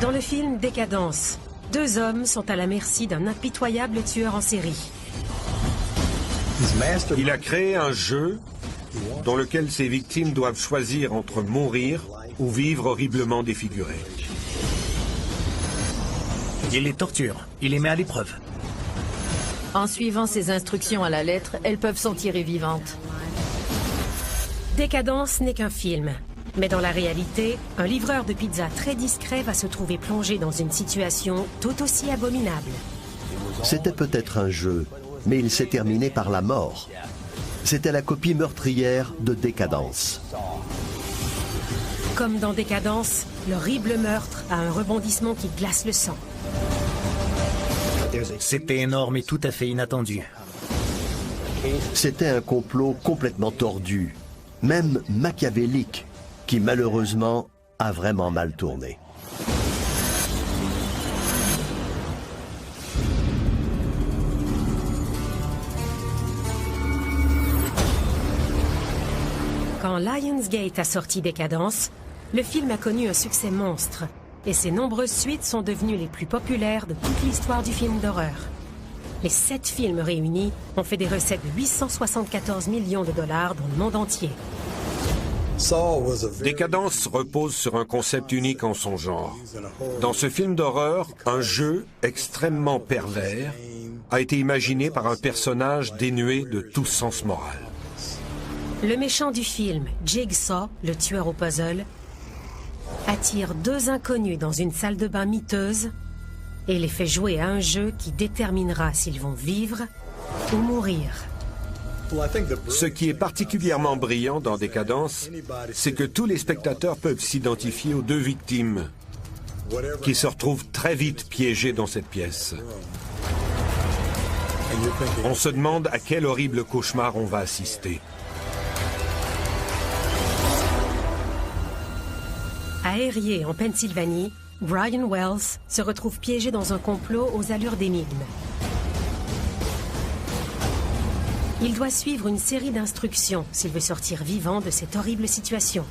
Dans le film Décadence, deux hommes sont à la merci d'un impitoyable tueur en série. Il a créé un jeu dans lequel ses victimes doivent choisir entre mourir ou vivre horriblement défigurées. Il les torture, il les met à l'épreuve. En suivant ses instructions à la lettre, elles peuvent s'en tirer vivantes. Décadence n'est qu'un film. Mais dans la réalité, un livreur de pizza très discret va se trouver plongé dans une situation tout aussi abominable. C'était peut-être un jeu, mais il s'est terminé par la mort. C'était la copie meurtrière de Décadence. Comme dans Décadence, l'horrible meurtre a un rebondissement qui glace le sang. C'était énorme et tout à fait inattendu. C'était un complot complètement tordu, même machiavélique, qui malheureusement a vraiment mal tourné. Quand Lionsgate a sorti Décadence, le film a connu un succès monstre et ses nombreuses suites sont devenues les plus populaires de toute l'histoire du film d'horreur. Les 7 films réunis ont fait des recettes de 874 millions de dollars dans le monde entier. Décadence repose sur un concept unique en son genre. Dans ce film d'horreur, un jeu extrêmement pervers a été imaginé par un personnage dénué de tout sens moral. Le méchant du film, Jigsaw, le tueur au puzzle, attire deux inconnus dans une salle de bain miteuse et les fait jouer à un jeu qui déterminera s'ils vont vivre ou mourir. Ce qui est particulièrement brillant dans Décadence, c'est que tous les spectateurs peuvent s'identifier aux deux victimes, qui se retrouvent très vite piégées dans cette pièce. On se demande à quel horrible cauchemar on va assister. À Erie, en Pennsylvanie, Brian Wells se retrouve piégé dans un complot aux allures d'énigmes. Il doit suivre une série d'instructions s'il veut sortir vivant de cette horrible situation.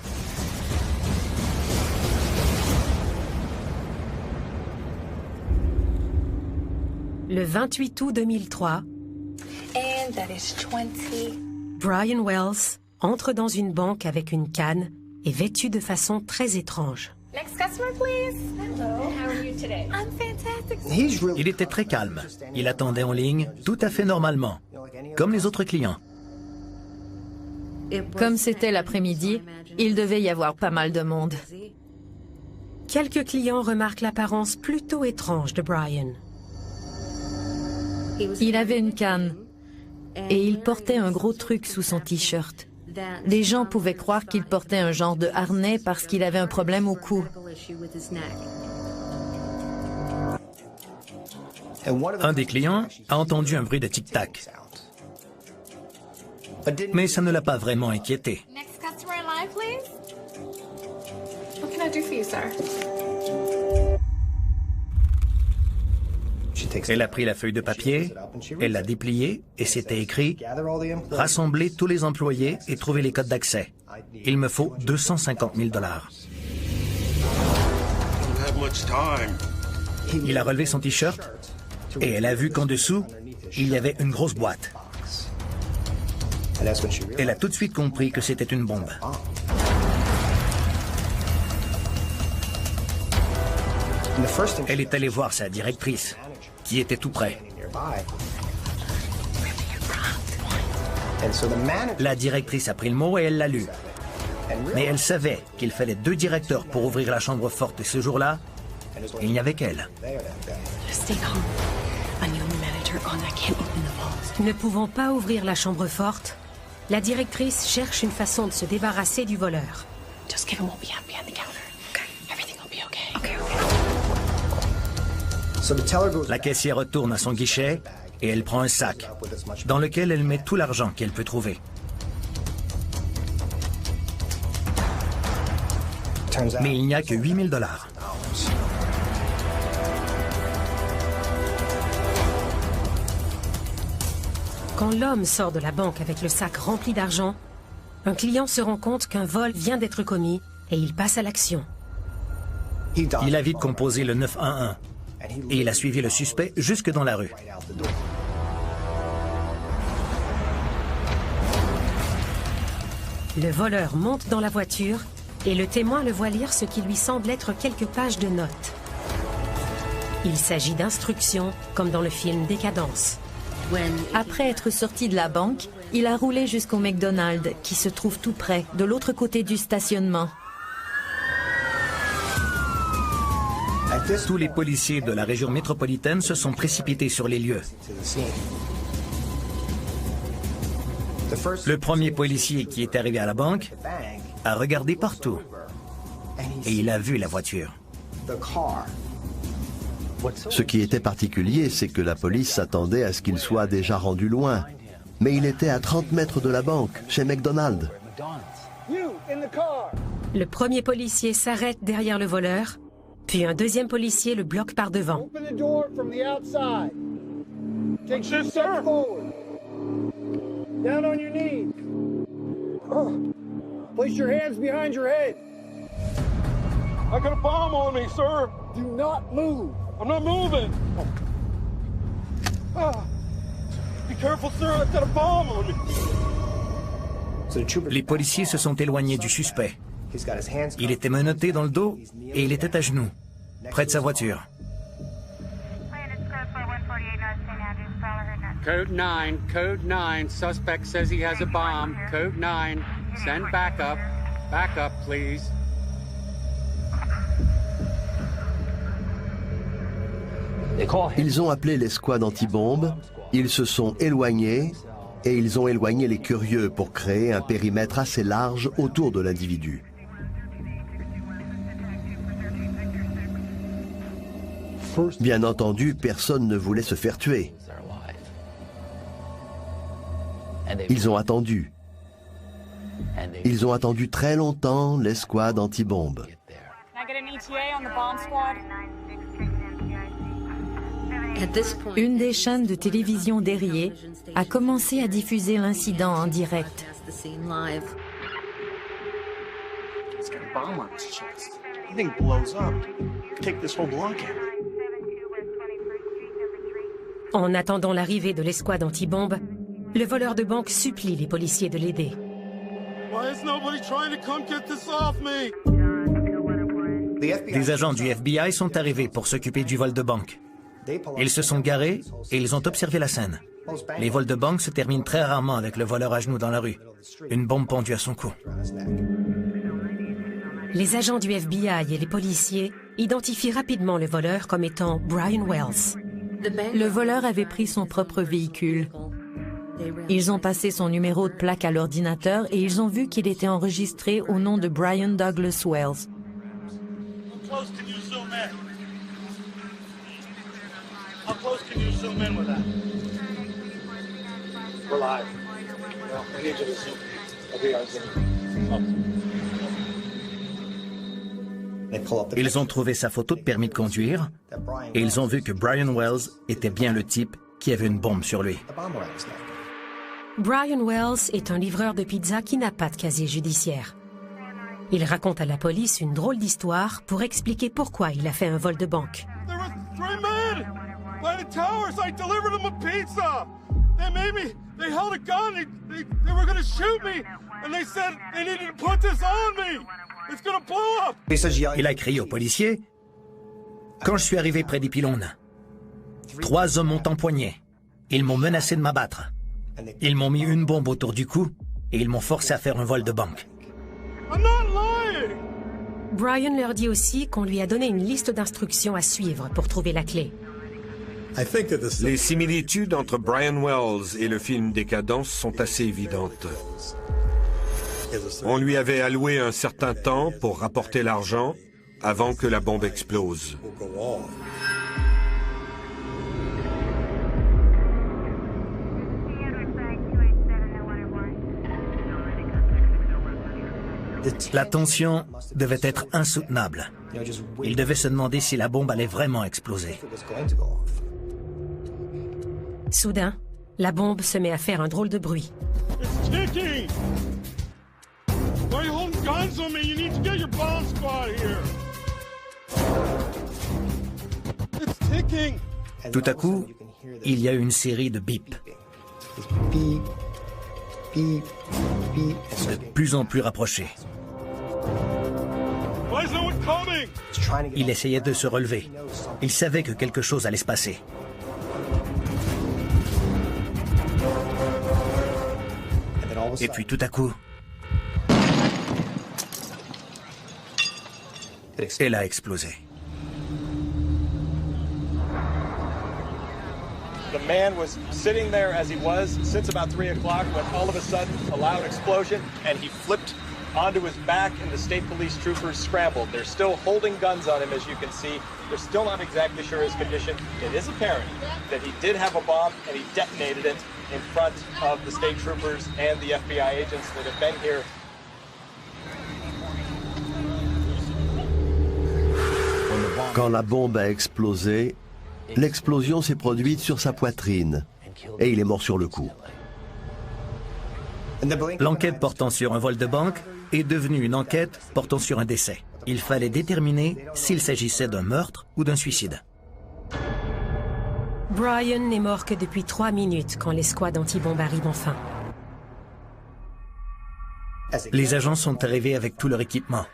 Le 28 août 2003, Brian Wells entre dans une banque avec une canne et vêtu de façon très étrange. Next customer, please. Hello. How are you today? I'm fantastic. Il était très calme. Il attendait en ligne tout à fait normalement, comme les autres clients. Comme c'était l'après-midi, il devait y avoir pas mal de monde. Quelques clients remarquent l'apparence plutôt étrange de Brian. Il avait une canne et il portait un gros truc sous son t-shirt. Les gens pouvaient croire qu'il portait un genre de harnais parce qu'il avait un problème au cou. Un des clients a entendu un bruit de tic-tac. Mais ça ne l'a pas vraiment inquiété. Next customer in line, please. What can I do for you, sir? Elle a pris la feuille de papier, elle l'a dépliée et c'était écrit « Rassembler tous les employés et trouver les codes d'accès. Il me faut 250 000 $. Il a relevé son t-shirt et elle a vu qu'en dessous, il y avait une grosse boîte. Elle a tout de suite compris que c'était une bombe. Elle est allée voir sa directrice, qui était tout près. La directrice a pris le mot et elle l'a lu. Mais elle savait qu'il fallait 2 directeurs pour ouvrir la chambre forte et ce jour-là, il n'y avait qu'elle. Ne pouvant pas ouvrir la chambre forte, la directrice cherche une façon de se débarrasser du voleur. La caissière retourne à son guichet et elle prend un sac dans lequel elle met tout l'argent qu'elle peut trouver. Mais il n'y a que 8 000 $. Quand l'homme sort de la banque avec le sac rempli d'argent, un client se rend compte qu'un vol vient d'être commis et il passe à l'action. Il a vite composé le 911 et il a suivi le suspect jusque dans la rue. Le voleur monte dans la voiture et le témoin le voit lire ce qui lui semble être quelques pages de notes. Il s'agit d'instructions, comme dans le film Décadence. Après être sorti de la banque, il a roulé jusqu'au McDonald's, qui se trouve tout près, de l'autre côté du stationnement. Tous les policiers de la région métropolitaine se sont précipités sur les lieux. Le premier policier qui est arrivé à la banque a regardé partout et il a vu la voiture. Ce qui était particulier, c'est que la police s'attendait à ce qu'il soit déjà rendu loin. Mais il était à 30 mètres de la banque, chez McDonald's. Le premier policier s'arrête derrière le voleur, puis un deuxième policier le bloque par devant. Down on your knees. Place your hands behind your head. I got a bomb on me, sir. Do not move. I'm not moving. Be careful, sir. I've got a bomb on me. Les policiers se sont éloignés du suspect. Il était menotté dans le dos et il était à genoux, près de sa voiture. Code 9, suspect says he has a bomb. Code 9, send backup. Backup, please. Ils ont appelé l'escouade anti-bombe, ils se sont éloignés et ils ont éloigné les curieux pour créer un périmètre assez large autour de l'individu. Bien entendu, personne ne voulait se faire tuer. Ils ont attendu. Ils ont attendu très longtemps l'escouade anti-bombe. Une des chaînes de télévision d'Erie a commencé à diffuser l'incident en direct. En attendant l'arrivée de l'escouade anti-bombe, le voleur de banque supplie les policiers de l'aider. Des agents du FBI sont arrivés pour s'occuper du vol de banque. Ils se sont garés et ils ont observé la scène. Les vols de banque se terminent très rarement avec le voleur à genoux dans la rue, une bombe pendue à son cou. Les agents du FBI et les policiers identifient rapidement le voleur comme étant Brian Wells. Le voleur avait pris son propre véhicule. Ils ont passé son numéro de plaque à l'ordinateur et ils ont vu qu'il était enregistré au nom de Brian Douglas Wells. Ils ont trouvé sa photo de permis de conduire et ils ont vu que Brian Wells était bien le type qui avait une bombe sur lui. Brian Wells est un livreur de pizza qui n'a pas de casier judiciaire. Il raconte à la police une drôle d'histoire pour expliquer pourquoi il a fait un vol de banque. Il a crié aux policiers « Quand je suis arrivé près des pylônes, 3 hommes m'ont empoigné. Ils m'ont menacé de m'abattre. Ils m'ont mis une bombe autour du cou et ils m'ont forcé à faire un vol de banque. » Brian leur dit aussi qu'on lui a donné une liste d'instructions à suivre pour trouver la clé. Les similitudes entre Brian Wells et le film Décadence sont assez évidentes. On lui avait alloué un certain temps pour rapporter l'argent avant que la bombe explose. La tension devait être insoutenable. Il devait se demander si la bombe allait vraiment exploser. Soudain, la bombe se met à faire un drôle de bruit. Tout à coup, il y a eu une série de bips. De plus en plus rapprochés. Il essayait de se relever. Il savait que quelque chose allait se passer. Et puis tout à coup, elle a explosé. The man was sitting there as he was since about 3 o'clock when all of a sudden a loud explosion and he flipped onto his back and the state police troopers scrambled. They're still holding guns on him, as you can see. They're still not exactly sure his condition. It is apparent that he did have a bomb and he detonated it in front of the state troopers and the FBI agents that have been here. Quand la bombe a explosé, l'explosion s'est produite sur sa poitrine et il est mort sur le coup. L'enquête portant sur un vol de banque est devenue une enquête portant sur un décès. Il fallait déterminer s'il s'agissait d'un meurtre ou d'un suicide. Brian n'est mort que depuis 3 minutes quand l'escouade anti-bombe arrive enfin. Les agents sont arrivés avec tout leur équipement.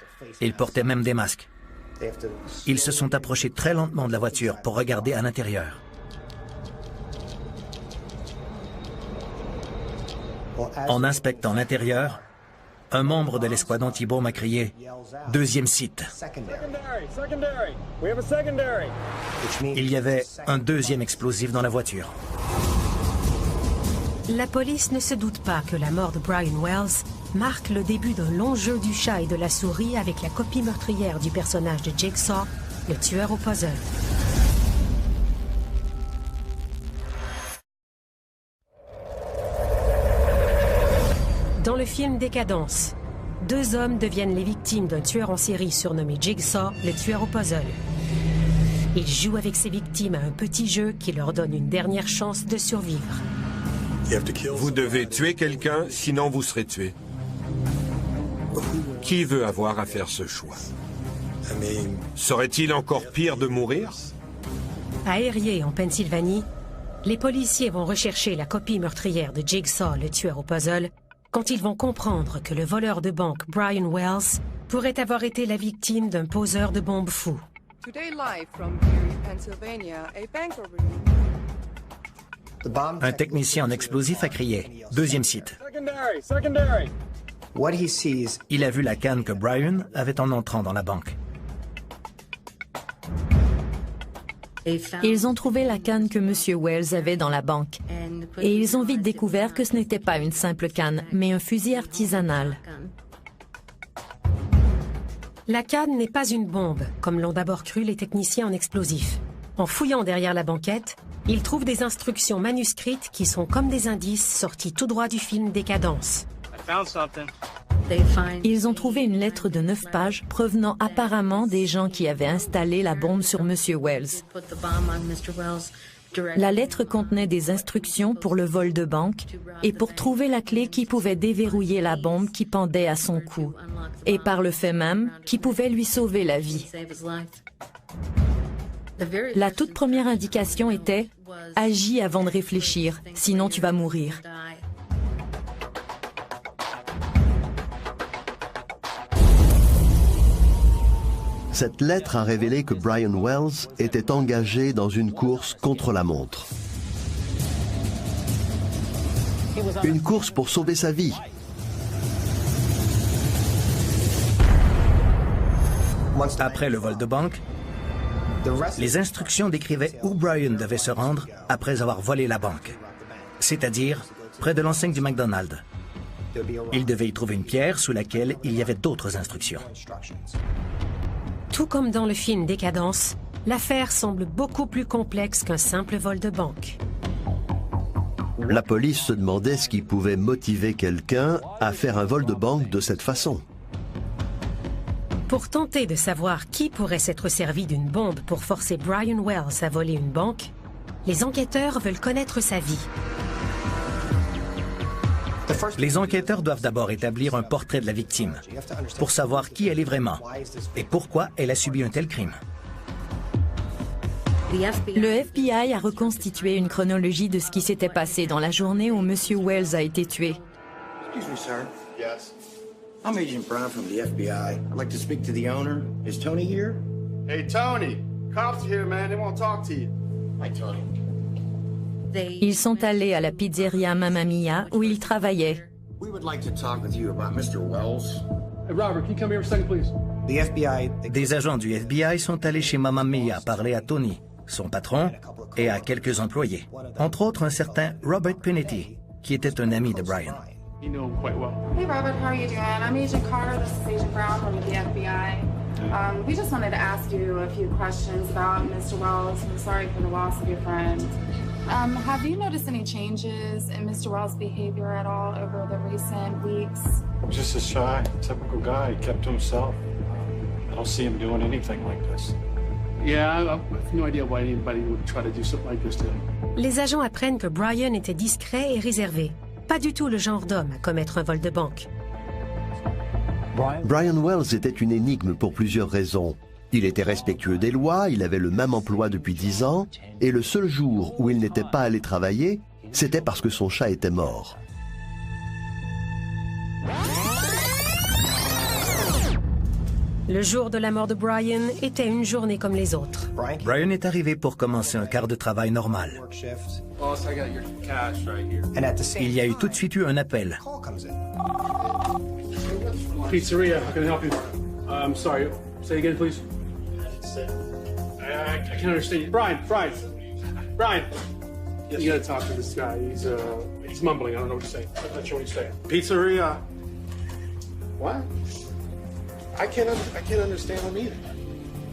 Ils portaient même des masques. Ils se sont approchés très lentement de la voiture pour regarder à l'intérieur. En inspectant l'intérieur, un membre de l'escouade anti-bombe a crié « Deuxième site ». Il y avait un deuxième explosif dans la voiture. La police ne se doute pas que la mort de Brian Wells marque le début d'un long jeu du chat et de la souris avec la copie meurtrière du personnage de Jigsaw, le tueur au puzzle. Dans le film Décadence, 2 hommes deviennent les victimes d'un tueur en série surnommé Jigsaw, le tueur au puzzle. Il joue avec ses victimes à un petit jeu qui leur donne une dernière chance de survivre. Vous devez tuer quelqu'un, sinon vous serez tué. Qui veut avoir à faire ce choix? Serait-il encore pire de mourir? À Erie, en Pennsylvanie, les policiers vont rechercher la copie meurtrière de Jigsaw, le tueur au puzzle, quand ils vont comprendre que le voleur de banque Brian Wells pourrait avoir été la victime d'un poseur de bombes fou. Today live from Erie, Pennsylvania, a bank robbery. Un technicien en explosif a crié « Deuxième site ». Il a vu la canne que Brian avait en entrant dans la banque. Ils ont trouvé la canne que M. Wells avait dans la banque. Et ils ont vite découvert que ce n'était pas une simple canne, mais un fusil artisanal. La canne n'est pas une bombe, comme l'ont d'abord cru les techniciens en explosifs. En fouillant derrière la banquette, ils trouvent des instructions manuscrites qui sont comme des indices sortis tout droit du film Décadence. Ils ont trouvé une lettre de 9 pages provenant apparemment des gens qui avaient installé la bombe sur M. Wells. La lettre contenait des instructions pour le vol de banque et pour trouver la clé qui pouvait déverrouiller la bombe qui pendait à son cou, et par le fait même, qui pouvait lui sauver la vie. La toute première indication était « Agis avant de réfléchir, sinon tu vas mourir ». Cette lettre a révélé que Brian Wells était engagé dans une course contre la montre. Une course pour sauver sa vie. Après le vol de banque, les instructions décrivaient où Brian devait se rendre après avoir volé la banque, c'est-à-dire près de l'enseigne du McDonald's. Il devait y trouver une pierre sous laquelle il y avait d'autres instructions. Tout comme dans le film Décadence, l'affaire semble beaucoup plus complexe qu'un simple vol de banque. La police se demandait ce qui pouvait motiver quelqu'un à faire un vol de banque de cette façon. Pour tenter de savoir qui pourrait s'être servi d'une bombe pour forcer Brian Wells à voler une banque, les enquêteurs veulent connaître sa vie. Les enquêteurs doivent d'abord établir un portrait de la victime pour savoir qui elle est vraiment et pourquoi elle a subi un tel crime. Le FBI a reconstitué une chronologie de ce qui s'était passé dans la journée où M. Wells a été tué. Excuse me, sir. Yes. I'm Agent Brown from the FBI. I'd like to speak to the owner. Is Tony here? Hey, Tony. Cops are here, man. They want to talk to you. Hi, Tony. Ils sont allés à la pizzeria Mamma Mia où ils travaillaient. We would like to talk with you about Mr. Wells. Hey, Robert, can you come here for a second, please? The FBI... Des agents du FBI sont allés chez Mamma Mia parler à Tony, son patron, et à quelques employés. Entre autres, un certain Robert Pinetti, qui était un ami de Brian. You know him quite well. Hey, Robert, how are you doing? I'm Agent Carter. This is Agent Brown from the FBI. We just wanted to ask you a few questions about Mr. Wells. I'm sorry for the loss of your friend. Have you noticed any changes in Mr. Wells' behavior at all over the recent weeks? Just a shy, typical guy. He kept to himself. I don't see him doing anything like this. Yeah, I have no idea why anybody would try to do something like this to him. Les agents apprennent que Brian était discret et réservé. Pas du tout le genre d'homme à commettre un vol de banque. Brian Wells était une énigme pour plusieurs raisons. Il était respectueux des lois, il avait le même emploi depuis 10 ans, et le seul jour où il n'était pas allé travailler, c'était parce que son chat était mort. Le jour de la mort de Brian était une journée comme les autres. Brian est arrivé pour commencer un quart de travail normal. Boss, I got your cash right here. Il y a eu tout de suite eu un appel. Pizzeria, how can I help you? I'm sorry. Say again, please. I can't understand you. Brian. Yes, you gotta talk to this guy. He's mumbling. I don't know what he's saying. I'm not sure what he's saying. Pizzeria. What? I can't understand him either.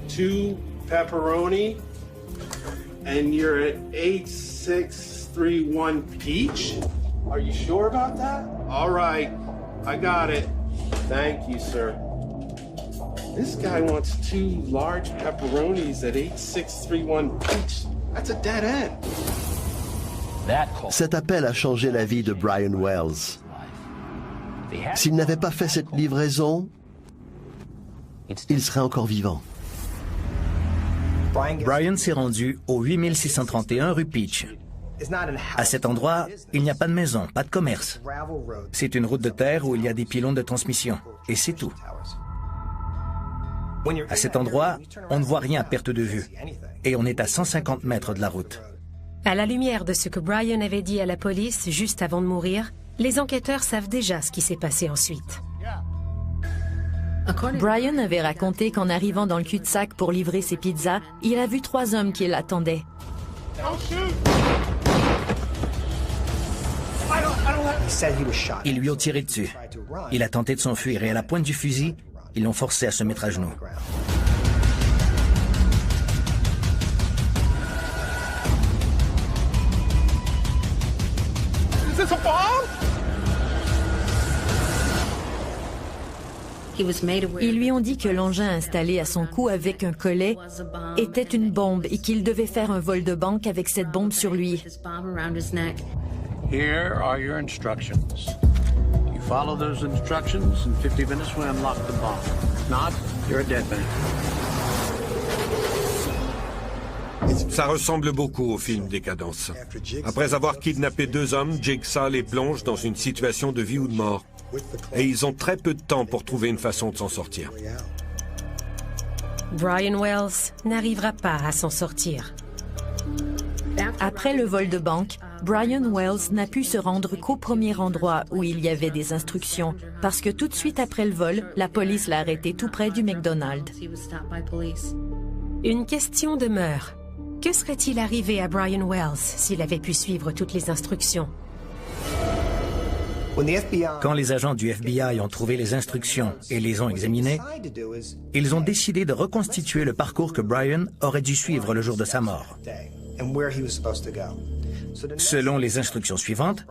2 pepperoni, and you're at 8631 Peach? Are you sure about that? All right, I got it. Thank you, sir. This guy wants 2 large pepperonis at 8631 Peach. That's a dead end. Cet appel a changé la vie de Brian Wells. S'il n'avait pas fait cette livraison, il serait encore vivant. Brian s'est rendu au 8631 rue Peach. À cet endroit, il n'y a pas de maison, pas de commerce. C'est une route de terre où il y a des pylônes de transmission. Et c'est tout. À cet endroit, on ne voit rien à perte de vue. Et on est à 150 mètres de la route. À la lumière de ce que Brian avait dit à la police juste avant de mourir, les enquêteurs savent déjà ce qui s'est passé ensuite. Brian avait raconté qu'en arrivant dans le cul-de-sac pour livrer ses pizzas, il a vu 3 hommes qui l'attendaient. Ils lui ont tiré dessus. Il a tenté de s'enfuir et à la pointe du fusil, ils l'ont forcé à se mettre à genoux. Is this a bomb? Ils lui ont dit que l'engin installé à son cou avec un collet était une bombe et qu'il devait faire un vol de banque avec cette bombe sur lui. Here are your instructions. You follow those instructions, in 50 minutes we unlock the bomb. If not, you're a dead man. Ça ressemble beaucoup au film Décadence. Après avoir kidnappé 2 hommes, Jigsaw les plonge dans une situation de vie ou de mort. Et ils ont très peu de temps pour trouver une façon de s'en sortir. Brian Wells n'arrivera pas à s'en sortir. Après le vol de banque, Brian Wells n'a pu se rendre qu'au premier endroit où il y avait des instructions, parce que tout de suite après le vol, la police l'a arrêté tout près du McDonald's. Une question demeure. Que serait-il arrivé à Brian Wells s'il avait pu suivre toutes les instructions? Quand les agents du FBI ont trouvé les instructions et les ont examinées, ils ont décidé de reconstituer le parcours que Brian aurait dû suivre le jour de sa mort. Selon les instructions suivantes,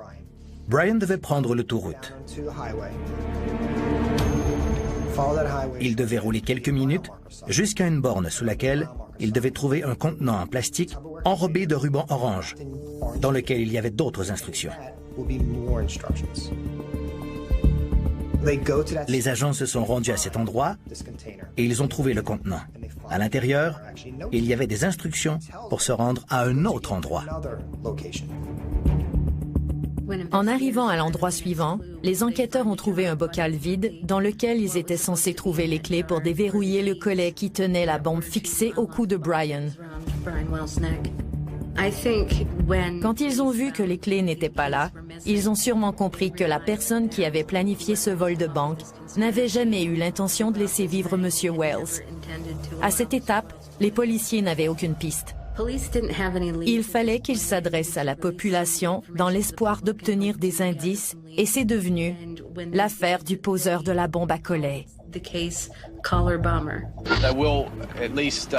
Brian devait prendre l'autoroute. Il devait rouler quelques minutes jusqu'à une borne sous laquelle il devait trouver un contenant en plastique enrobé de ruban orange, dans lequel il y avait d'autres instructions. Les agents se sont rendus à cet endroit et ils ont trouvé le contenant. À l'intérieur, il y avait des instructions pour se rendre à un autre endroit. En arrivant à l'endroit suivant, les enquêteurs ont trouvé un bocal vide dans lequel ils étaient censés trouver les clés pour déverrouiller le collet qui tenait la bombe fixée au cou de Brian. Quand ils ont vu que les clés n'étaient pas là, ils ont sûrement compris que la personne qui avait planifié ce vol de banque n'avait jamais eu l'intention de laisser vivre M. Wells. À cette étape, les policiers n'avaient aucune piste. Il fallait qu'ils s'adressent à la population dans l'espoir d'obtenir des indices et c'est devenu l'affaire du poseur de la bombe à collet. That will at least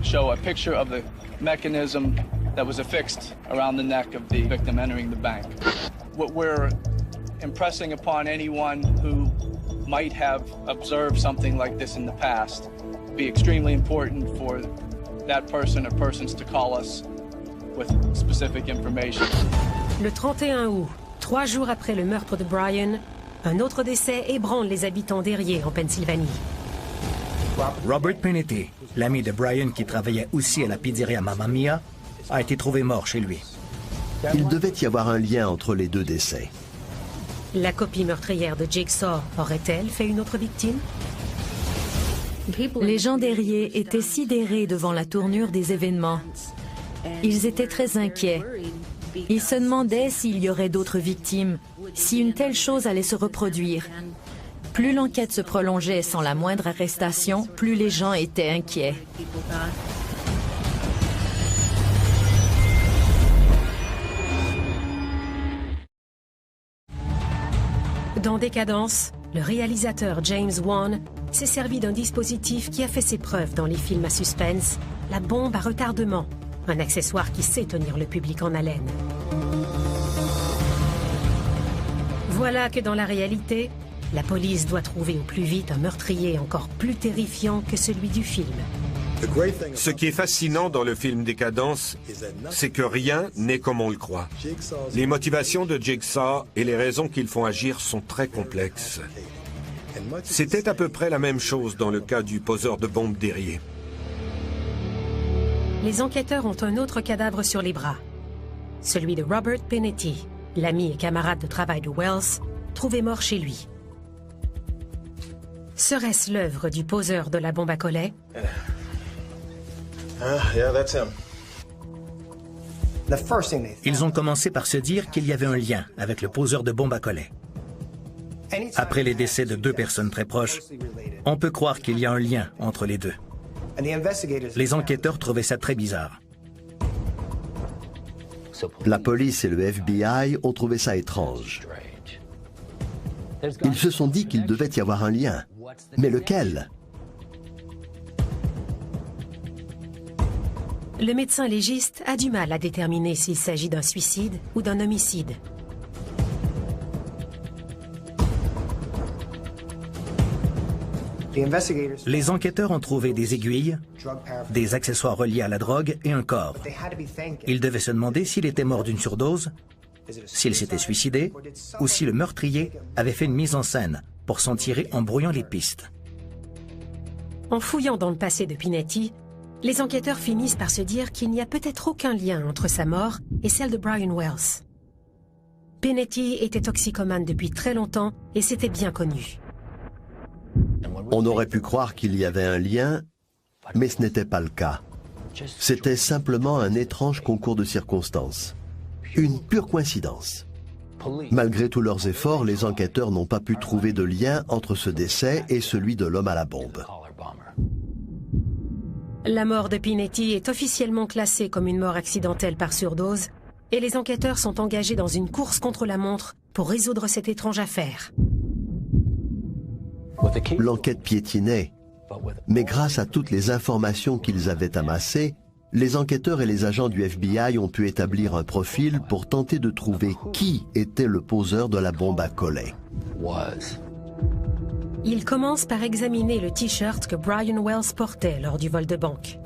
show a picture of the mechanism that was affixed around the neck of the victim entering the bank. What we're impressing upon anyone who might have observed something like this in the past, be extremely important for that person or persons to call us with specific information. Le 31 août, 3 jours après le meurtre de Brian, un autre décès ébranle les habitants d'Erie en Pennsylvanie. Robert Pinetti, l'ami de Brian qui travaillait aussi à la pizzeria Mamma Mia, a été trouvé mort chez lui. Il devait y avoir un lien entre les deux décès. La copie meurtrière de Jigsaw aurait-elle fait une autre victime? Les gens d'Erie étaient sidérés devant la tournure des événements. Ils étaient très inquiets. Ils se demandaient s'il y aurait d'autres victimes, si une telle chose allait se reproduire. Plus l'enquête se prolongeait sans la moindre arrestation, plus les gens étaient inquiets. Dans Décadence, le réalisateur James Wan s'est servi d'un dispositif qui a fait ses preuves dans les films à suspense, la bombe à retardement, un accessoire qui sait tenir le public en haleine. Voilà que dans la réalité, la police doit trouver au plus vite un meurtrier encore plus terrifiant que celui du film. Ce qui est fascinant dans le film Décadence, c'est que rien n'est comme on le croit. Les motivations de Jigsaw et les raisons qui le font agir sont très complexes. C'était à peu près la même chose dans le cas du poseur de bombes d'Erie. Les enquêteurs ont un autre cadavre sur les bras. Celui de Robert Pinetti, l'ami et camarade de travail de Wells, trouvé mort chez lui. Serait-ce l'œuvre du poseur de la bombe à collet? Ils ont commencé par se dire qu'il y avait un lien avec le poseur de bombe à collet. Après les décès de 2 personnes très proches, on peut croire qu'il y a un lien entre les deux. Les enquêteurs trouvaient ça très bizarre. La police et le FBI ont trouvé ça étrange. Ils se sont dit qu'il devait y avoir un lien. Mais lequel? Le médecin légiste a du mal à déterminer s'il s'agit d'un suicide ou d'un homicide. Les enquêteurs ont trouvé des aiguilles, des accessoires reliés à la drogue et un corps. Ils devaient se demander s'il était mort d'une surdose, s'il s'était suicidé ou si le meurtrier avait fait une mise en scène pour s'en tirer en brouillant les pistes. En fouillant dans le passé de Pinetti, les enquêteurs finissent par se dire qu'il n'y a peut-être aucun lien entre sa mort et celle de Brian Wells. Pinetti était toxicomane depuis très longtemps et c'était bien connu. On aurait pu croire qu'il y avait un lien, mais ce n'était pas le cas. C'était simplement un étrange concours de circonstances. Une pure coïncidence. Malgré tous leurs efforts, les enquêteurs n'ont pas pu trouver de lien entre ce décès et celui de l'homme à la bombe. La mort de Pinetti est officiellement classée comme une mort accidentelle par surdose et les enquêteurs sont engagés dans une course contre la montre pour résoudre cette étrange affaire. L'enquête piétinait, mais grâce à toutes les informations qu'ils avaient amassées, les enquêteurs et les agents du FBI ont pu établir un profil pour tenter de trouver qui était le poseur de la bombe à collet. Ils commencent par examiner le t-shirt que Brian Wells portait lors du vol de banque.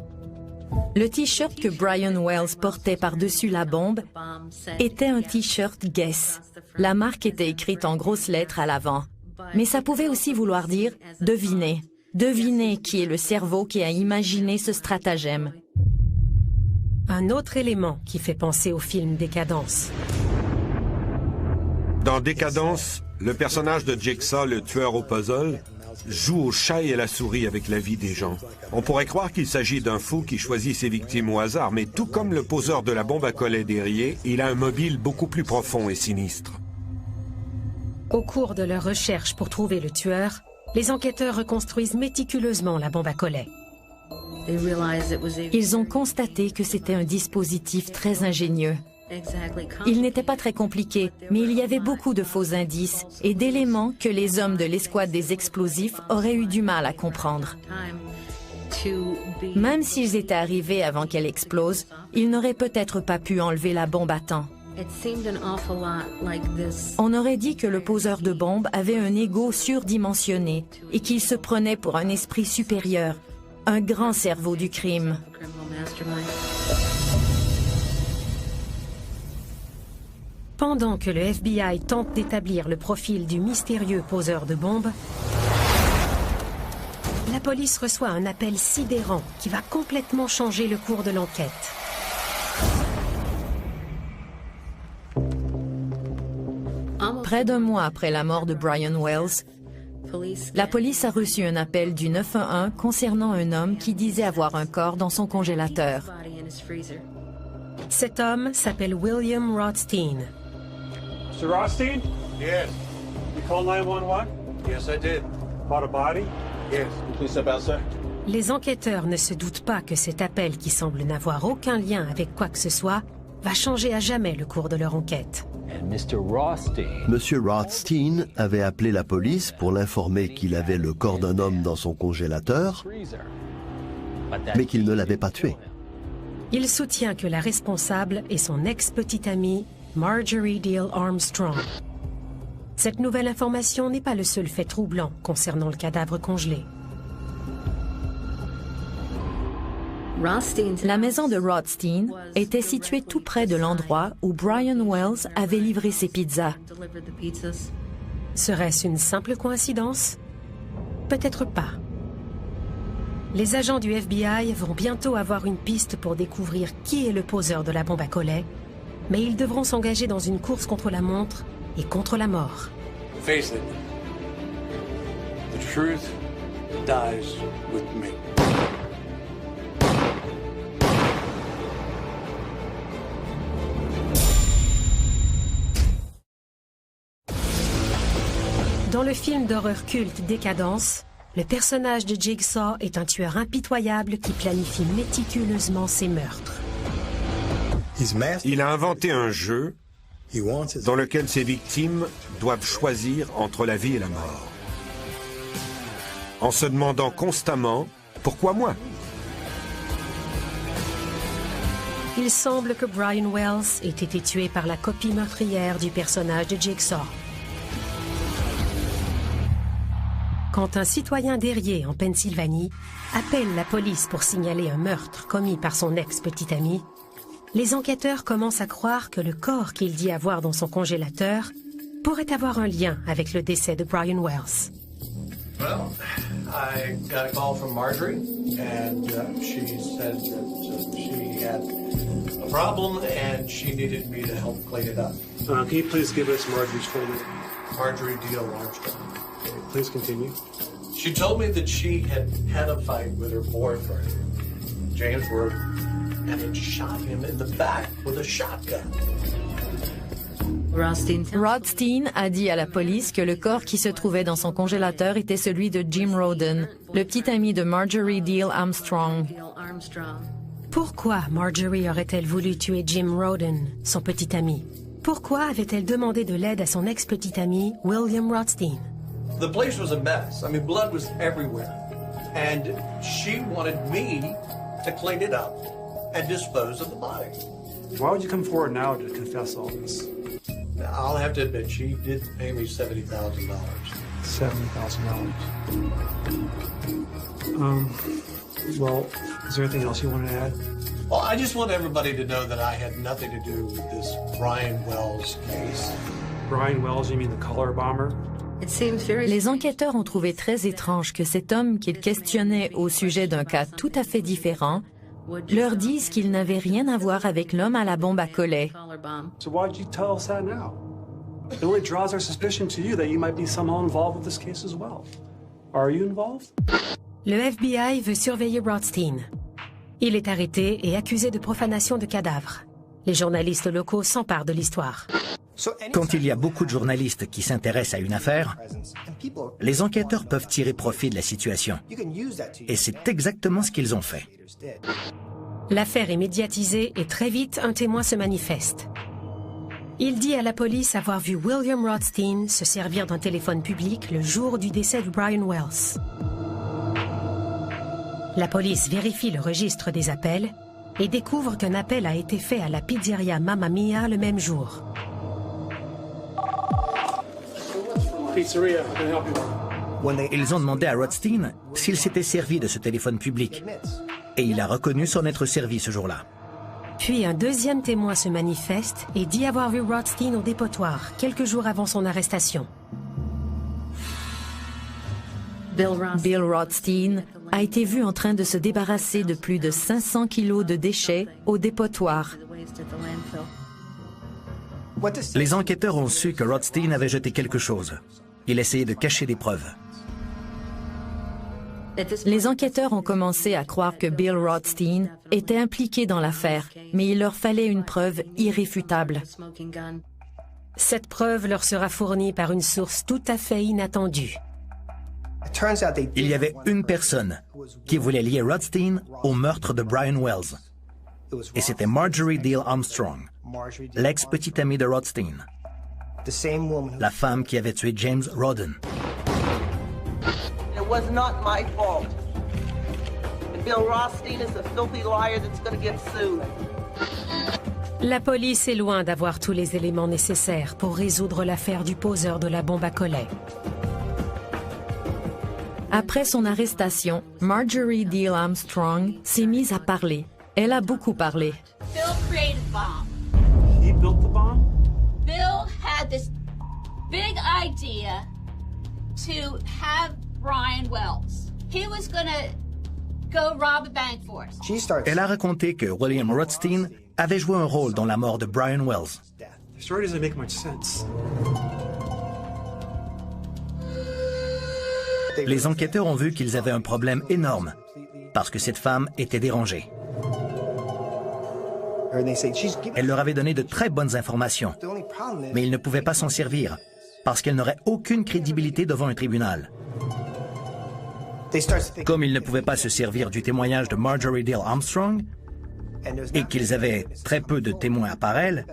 Le t-shirt que Brian Wells portait par-dessus la bombe était un t-shirt Guess. La marque était écrite en grosses lettres à l'avant. Mais ça pouvait aussi vouloir dire « devinez ». Devinez qui est le cerveau qui a imaginé ce stratagème. Un autre élément qui fait penser au film Décadence. Dans Décadence, le personnage de Jigsaw, le tueur au puzzle, joue au chat et à la souris avec la vie des gens. On pourrait croire qu'il s'agit d'un fou qui choisit ses victimes au hasard, mais tout comme le poseur de la bombe à collet d'Erie, il a un mobile beaucoup plus profond et sinistre. Au cours de leur recherche pour trouver le tueur, les enquêteurs reconstruisent méticuleusement la bombe à collet. Ils ont constaté que c'était un dispositif très ingénieux. Il n'était pas très compliqué, mais il y avait beaucoup de faux indices et d'éléments que les hommes de l'escouade des explosifs auraient eu du mal à comprendre. Même s'ils étaient arrivés avant qu'elle explose, ils n'auraient peut-être pas pu enlever la bombe à temps. On aurait dit que le poseur de bombe avait un ego surdimensionné et qu'il se prenait pour un esprit supérieur, un grand cerveau du crime. Pendant que le FBI tente d'établir le profil du mystérieux poseur de bombes, la police reçoit un appel sidérant qui va complètement changer le cours de l'enquête. Près d'un mois après la mort de Brian Wells, la police a reçu un appel du 911 concernant un homme qui disait avoir un corps dans son congélateur. Cet homme s'appelle William Rothstein. Mr. Rothstein? Yes. You called 911? Yes, I did. About a body? Yes. Please step outside. Les enquêteurs ne se doutent pas que cet appel, qui semble n'avoir aucun lien avec quoi que ce soit, va changer à jamais le cours de leur enquête. Monsieur Rothstein avait appelé la police pour l'informer qu'il avait le corps d'un homme dans son congélateur, mais qu'il ne l'avait pas tué. Il soutient que la responsable est son ex-petite amie, Marjorie Deal Armstrong. Cette nouvelle information n'est pas le seul fait troublant concernant le cadavre congelé. La maison de Rothstein était située tout près de l'endroit où Brian Wells avait livré ses pizzas. Serait-ce une simple coïncidence? Peut-être pas. Les agents du FBI vont bientôt avoir une piste pour découvrir qui est le poseur de la bombe à collet, mais ils devront s'engager dans une course contre la montre et contre la mort. Face it. The truth dies with me. Dans le film d'horreur culte Décadence, le personnage de Jigsaw est un tueur impitoyable qui planifie méticuleusement ses meurtres. Il a inventé un jeu dans lequel ses victimes doivent choisir entre la vie et la mort. En se demandant constamment « Pourquoi moi ?» Il semble que Brian Wells ait été tué par la copie meurtrière du personnage de Jigsaw. Quand un citoyen d'Erie, en Pennsylvanie, appelle la police pour signaler un meurtre commis par son ex-petite amie, les enquêteurs commencent à croire que le corps qu'il dit avoir dans son congélateur pourrait avoir un lien avec le décès de Brian Wells. Well, I got a call from Marjorie, and she said that she had a problem and she needed me to help clean it up. Can you please give us Marjorie's full name? Marjorie Deal Armstrong. Okay, please continue. She told me that she had had a fight with her boyfriend, James Roden, and had shot him in the back with a shotgun. Rothstein a dit à la police que le corps qui se trouvait dans son congélateur était celui de Jim Roden, le petit ami de Marjorie Deal Armstrong. Pourquoi Marjorie aurait-elle voulu tuer Jim Roden, son petit ami? Pourquoi avait-elle demandé de l'aide à son ex-petit ami, William Rothstein? The place was a mess. I mean, blood was everywhere. And she wanted me to clean it up and dispose of the body. Why would you come forward now to confess all this? I'll have to admit, she did pay me $70,000. $70,000. Well, is there anything else you want to add? Well, I just want everybody to know that I had nothing to do with this Brian Wells case. Brian Wells, you mean the color bomber? Les enquêteurs ont trouvé très étrange que cet homme qu'ils questionnaient au sujet d'un cas tout à fait différent leur dise qu'il n'avait rien à voir avec l'homme à la bombe à collet. So why'd you tell us that now? It only draws our suspicion to you that you might be somehow involved with this case as well. Are you involved? Le FBI veut surveiller Rothstein. Il est arrêté et accusé de profanation de cadavres. Les journalistes locaux s'emparent de l'histoire. Quand il y a beaucoup de journalistes qui s'intéressent à une affaire, les enquêteurs peuvent tirer profit de la situation. Et c'est exactement ce qu'ils ont fait. L'affaire est médiatisée et très vite, un témoin se manifeste. Il dit à la police avoir vu William Rothstein se servir d'un téléphone public le jour du décès de Brian Wells. La police vérifie le registre des appels et découvre qu'un appel a été fait à la pizzeria Mamma Mia le même jour. Ils ont demandé à Rothstein s'il s'était servi de ce téléphone public. Et il a reconnu s'en être servi ce jour-là. Puis un deuxième témoin se manifeste et dit avoir vu Rothstein au dépotoir, quelques jours avant son arrestation. Bill Rothstein a été vu en train de se débarrasser de plus de 500 kilos de déchets au dépotoir. Les enquêteurs ont su que Rothstein avait jeté quelque chose. Il essayait de cacher des preuves. Les enquêteurs ont commencé à croire que Bill Rothstein était impliqué dans l'affaire, mais il leur fallait une preuve irréfutable. Cette preuve leur sera fournie par une source tout à fait inattendue. Il y avait une personne qui voulait lier Rothstein au meurtre de Brian Wells. Et c'était Marjorie Diehl Armstrong, l'ex-petite amie de Rothstein, la femme qui avait tué James Roden. It was not my fault. And Bill Rothstein is a filthy liar that's going to get sued. La police est loin d'avoir tous les éléments nécessaires pour résoudre l'affaire du poseur de la bombe à collet. Après son arrestation, Marjorie Diehl Armstrong s'est mise à parler. Elle a beaucoup parlé. Bill created the bomb. He built the bomb? Bill had this big idea to have Brian Wells. He was gonna go rob a bank for us. Elle a raconté que William Rothstein avait joué un rôle dans la mort de Brian Wells. The story doesn't make much sense. Les enquêteurs ont vu qu'ils avaient un problème énorme parce que cette femme était dérangée. Elle leur avait donné de très bonnes informations, mais ils ne pouvaient pas s'en servir parce qu'elle n'aurait aucune crédibilité devant un tribunal. Comme ils ne pouvaient pas se servir du témoignage de Marjorie Diehl Armstrong et qu'ils avaient très peu de témoins à part elle,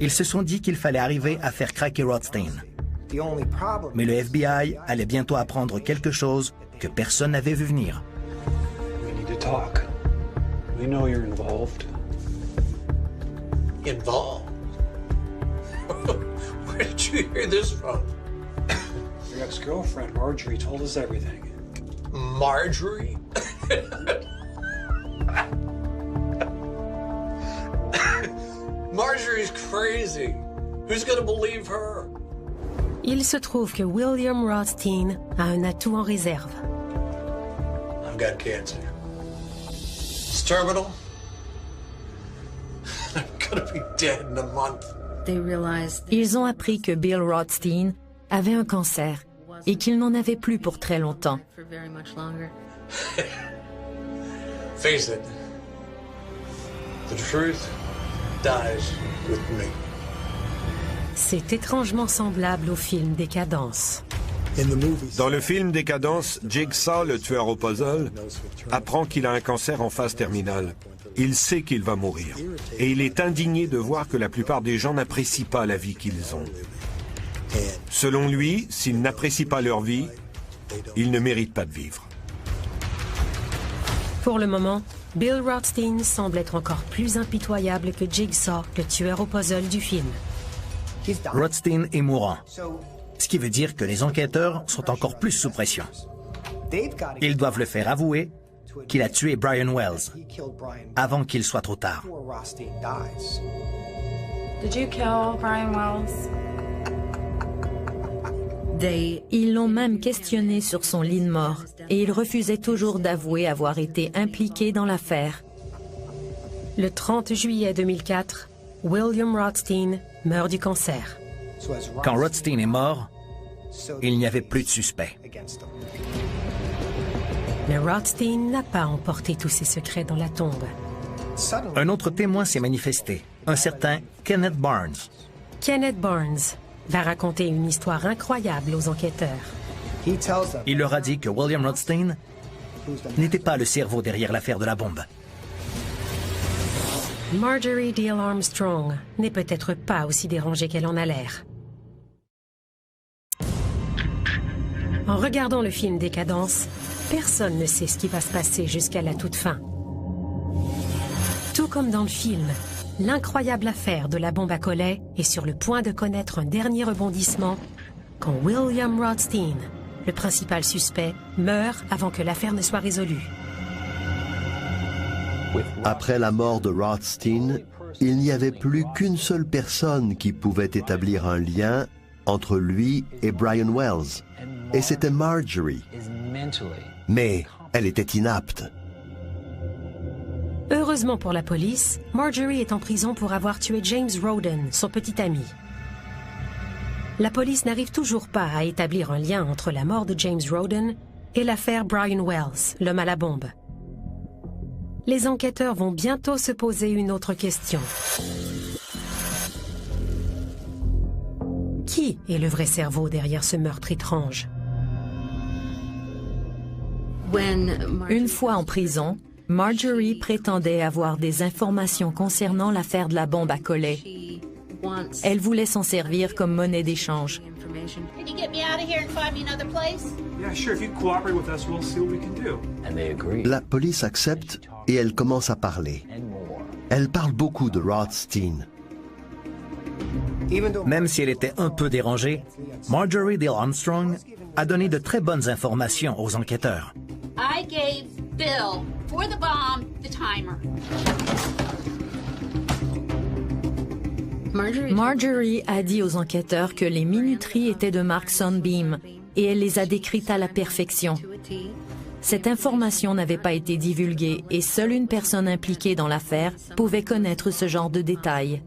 ils se sont dit qu'il fallait arriver à faire craquer Rothstein. Mais le FBI allait bientôt apprendre quelque chose que personne n'avait vu venir. We need to talk. We know you're involved. Involved? Where did you hear this from? Your ex-girlfriend, Marjorie, told us everything. Marjorie? Marjorie's crazy. Who's gonna believe her? Il se trouve que William Rothstein a un atout en réserve. I've got cancer. It's terminal. I'm gonna be dead in a month. Ils ont appris que Bill Rothstein avait un cancer et qu'il n'en avait plus pour très longtemps. Face it. The truth dies with me. C'est étrangement semblable au film Décadence. Dans le film Décadence, Jigsaw, le tueur au puzzle, apprend qu'il a un cancer en phase terminale. Il sait qu'il va mourir. Et il est indigné de voir que la plupart des gens n'apprécient pas la vie qu'ils ont. Selon lui, s'ils n'apprécient pas leur vie, ils ne méritent pas de vivre. Pour le moment, Bill Rothstein semble être encore plus impitoyable que Jigsaw, le tueur au puzzle du film. Rothstein est mourant, ce qui veut dire que les enquêteurs sont encore plus sous pression. Ils doivent le faire avouer qu'il a tué Brian Wells avant qu'il soit trop tard. Did you kill Brian Wells? Ils l'ont même questionné sur son lit de mort et il refusait toujours d'avouer avoir été impliqué dans l'affaire. Le 30 juillet 2004, William Rothstein meurt du cancer. Quand Rothstein est mort, il n'y avait plus de suspect. Mais Rothstein n'a pas emporté tous ses secrets dans la tombe. Un autre témoin s'est manifesté, un certain Kenneth Barnes. Kenneth Barnes va raconter une histoire incroyable aux enquêteurs. Il leur a dit que William Rothstein n'était pas le cerveau derrière l'affaire de la bombe. Marjorie Diehl Armstrong n'est peut-être pas aussi dérangée qu'elle en a l'air. En regardant le film Décadence, personne ne sait ce qui va se passer jusqu'à la toute fin. Tout comme dans le film, l'incroyable affaire de la bombe à collet est sur le point de connaître un dernier rebondissement quand William Rothstein, le principal suspect, meurt avant que l'affaire ne soit résolue. Après la mort de Rothstein, il n'y avait plus qu'une seule personne qui pouvait établir un lien entre lui et Brian Wells, et c'était Marjorie. Mais elle était inapte. Heureusement pour la police, Marjorie est en prison pour avoir tué James Roden, son petit ami. La police n'arrive toujours pas à établir un lien entre la mort de James Roden et l'affaire Brian Wells, l'homme à la bombe. Les enquêteurs vont bientôt se poser une autre question. Qui est le vrai cerveau derrière ce meurtre étrange? Une fois en prison, Marjorie prétendait avoir des informations concernant l'affaire de la bombe à collet. Elle voulait s'en servir comme monnaie d'échange. Can you get me out of here and find me another place? Yeah, sure. If you cooperate with us, we'll see what we can do. La police accepte et elle commence à parler. Elle parle beaucoup de Rothstein. Même si elle était un peu dérangée, Marjorie Diehl Armstrong a donné de très bonnes informations aux enquêteurs. I gave Bill, for the bomb, the timer. Marjorie a dit aux enquêteurs que les minuteries étaient de marque Sunbeam et elle les a décrites à la perfection. Cette information n'avait pas été divulguée et seule une personne impliquée dans l'affaire pouvait connaître ce genre de détails.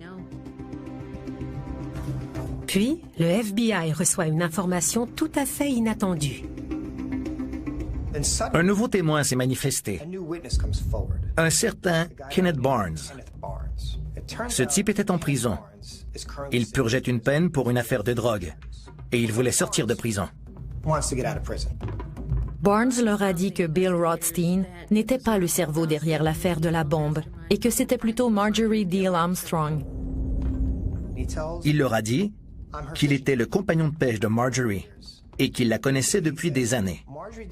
Puis, le FBI reçoit une information tout à fait inattendue. Un nouveau témoin s'est manifesté, un certain Kenneth Barnes. Ce type était en prison. Il purgeait une peine pour une affaire de drogue et il voulait sortir de prison. Barnes leur a dit que Bill Rothstein n'était pas le cerveau derrière l'affaire de la bombe et que c'était plutôt Marjorie Diehl Armstrong. Il leur a dit qu'il était le compagnon de pêche de Marjorie et qu'il la connaissait depuis des années.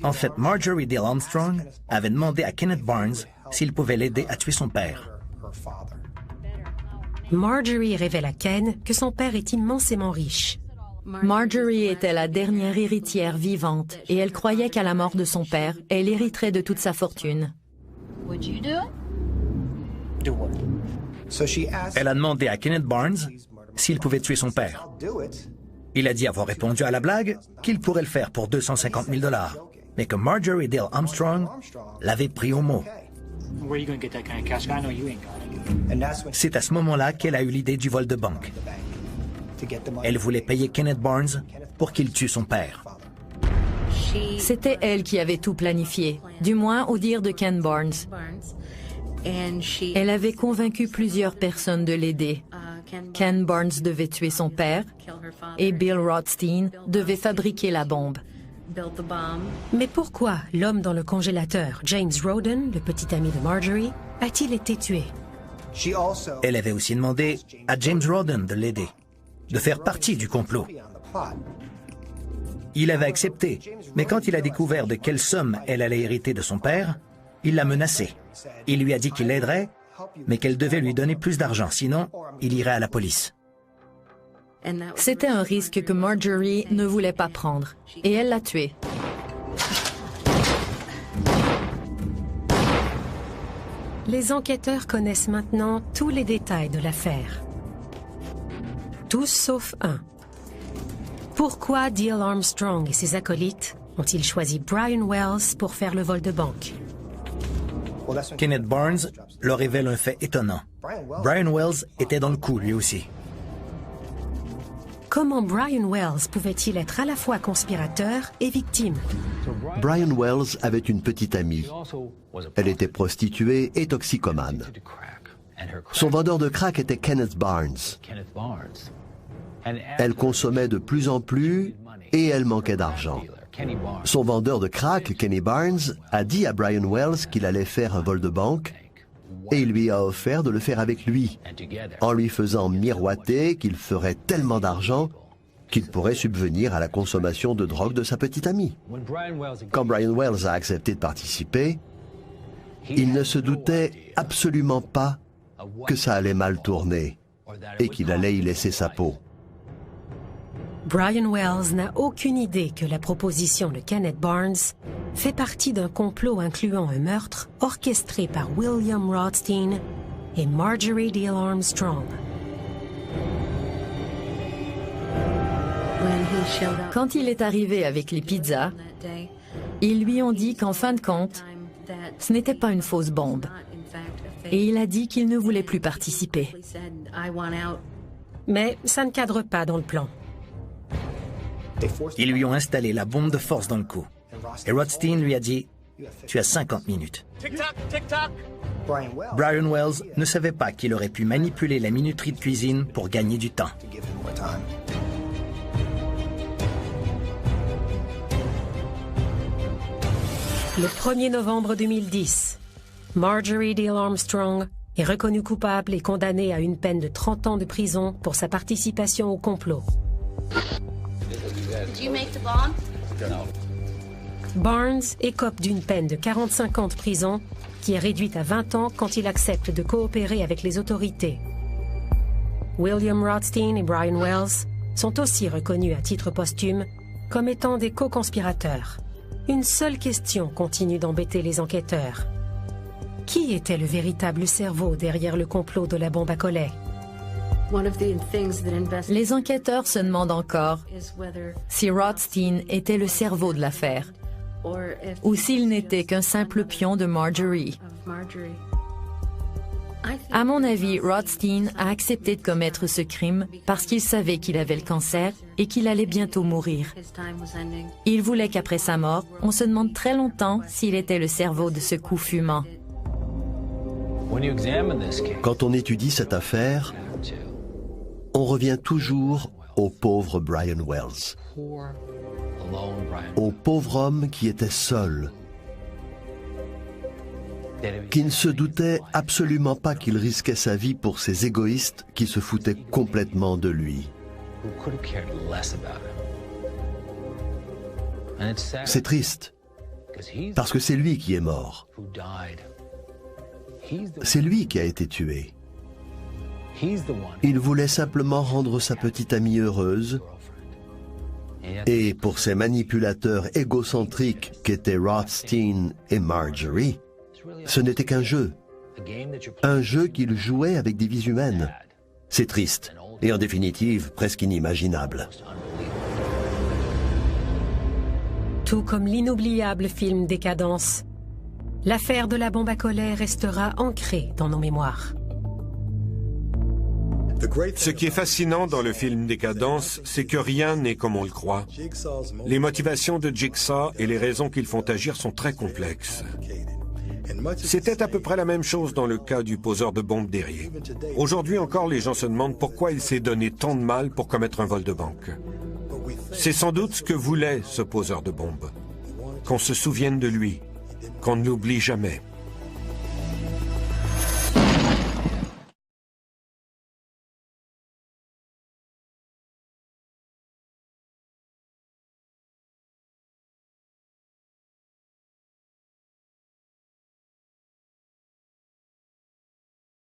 En fait, Marjorie Diehl Armstrong avait demandé à Kenneth Barnes s'il pouvait l'aider à tuer son père. Marjorie révèle à Ken que son père est immensément riche. Marjorie était la dernière héritière vivante et elle croyait qu'à la mort de son père, elle hériterait de toute sa fortune. Would you do it? Elle a demandé à Kenneth Barnes s'il pouvait tuer son père. Il a dit avoir répondu à la blague qu'il pourrait le faire pour 250 000 $, mais que Marjorie Diehl Armstrong l'avait pris au mot. C'est à ce moment-là qu'elle a eu l'idée du vol de banque. Elle voulait payer Kenneth Barnes pour qu'il tue son père. C'était elle qui avait tout planifié, du moins au dire de Ken Barnes. Elle avait convaincu plusieurs personnes de l'aider. Ken Barnes devait tuer son père et Bill Rothstein devait fabriquer la bombe. Mais pourquoi l'homme dans le congélateur, James Roden, le petit ami de Marjorie, a-t-il été tué? Elle avait aussi demandé à James Roden de l'aider, de faire partie du complot. Il avait accepté, mais quand il a découvert de quelle somme elle allait hériter de son père, il l'a menacée. Il lui a dit qu'il l'aiderait, mais qu'elle devait lui donner plus d'argent, sinon il irait à la police. C'était un risque que Marjorie ne voulait pas prendre, et elle l'a tué. Les enquêteurs connaissent maintenant tous les détails de l'affaire. Tous sauf un. Pourquoi Dale Armstrong et ses acolytes ont-ils choisi Brian Wells pour faire le vol de banque? Kenneth Barnes leur révèle un fait étonnant. Brian Wells était dans le coup lui aussi. Comment Brian Wells pouvait-il être à la fois conspirateur et victime? Brian Wells avait une petite amie. Elle était prostituée et toxicomane. Son vendeur de crack était Kenneth Barnes. Elle consommait de plus en plus et elle manquait d'argent. Son vendeur de crack, Kenny Barnes, a dit à Brian Wells qu'il allait faire un vol de banque et il lui a offert de le faire avec lui, en lui faisant miroiter qu'il ferait tellement d'argent qu'il pourrait subvenir à la consommation de drogue de sa petite amie. Quand Brian Wells a accepté de participer, il ne se doutait absolument pas que ça allait mal tourner et qu'il allait y laisser sa peau. Brian Wells n'a aucune idée que la proposition de Kenneth Barnes fait partie d'un complot incluant un meurtre orchestré par William Rothstein et Marjorie Dale Armstrong. Quand il est arrivé avec les pizzas, ils lui ont dit qu'en fin de compte, ce n'était pas une fausse bombe. Et il a dit qu'il ne voulait plus participer. Mais ça ne cadre pas dans le plan. Ils lui ont installé la bombe de force dans le cou. Et Rothstein lui a dit « Tu as 50 minutes ». Brian Wells ne savait pas qu'il aurait pu manipuler la minuterie de cuisine pour gagner du temps. Le 1er novembre 2010, Marjorie Dale Armstrong est reconnue coupable et condamnée à une peine de 30 ans de prison pour sa participation au complot. Did you make the bomb? Barnes écope d'une peine de 45 ans de prison qui est réduite à 20 ans quand il accepte de coopérer avec les autorités. William Rothstein et Brian Wells sont aussi reconnus à titre posthume comme étant des co-conspirateurs. Une seule question continue d'embêter les enquêteurs. Qui était le véritable cerveau derrière le complot de la bombe à collet? Les enquêteurs se demandent encore si Rothstein était le cerveau de l'affaire ou s'il n'était qu'un simple pion de Marjorie. À mon avis, Rothstein a accepté de commettre ce crime parce qu'il savait qu'il avait le cancer et qu'il allait bientôt mourir. Il voulait qu'après sa mort, on se demande très longtemps s'il était le cerveau de ce coup fumant. Quand on étudie cette affaire, on revient toujours au pauvre Brian Wells. Au pauvre homme qui était seul, qui ne se doutait absolument pas qu'il risquait sa vie pour ces égoïstes qui se foutaient complètement de lui. C'est triste, parce que c'est lui qui est mort. C'est lui qui a été tué. Il voulait simplement rendre sa petite amie heureuse. Et pour ces manipulateurs égocentriques qu'étaient Rothstein et Marjorie, ce n'était qu'un jeu. Un jeu qu'ils jouaient avec des vies humaines. C'est triste et en définitive presque inimaginable. Tout comme l'inoubliable film Décadence, l'affaire de la bombe à collet restera ancrée dans nos mémoires. Ce qui est fascinant dans le film Décadence, c'est que rien n'est comme on le croit. Les motivations de Jigsaw et les raisons qui le font agir sont très complexes. C'était à peu près la même chose dans le cas du poseur de bombes d'Erie. Aujourd'hui encore, les gens se demandent pourquoi il s'est donné tant de mal pour commettre un vol de banque. C'est sans doute ce que voulait ce poseur de bombes. Qu'on se souvienne de lui, qu'on ne l'oublie jamais.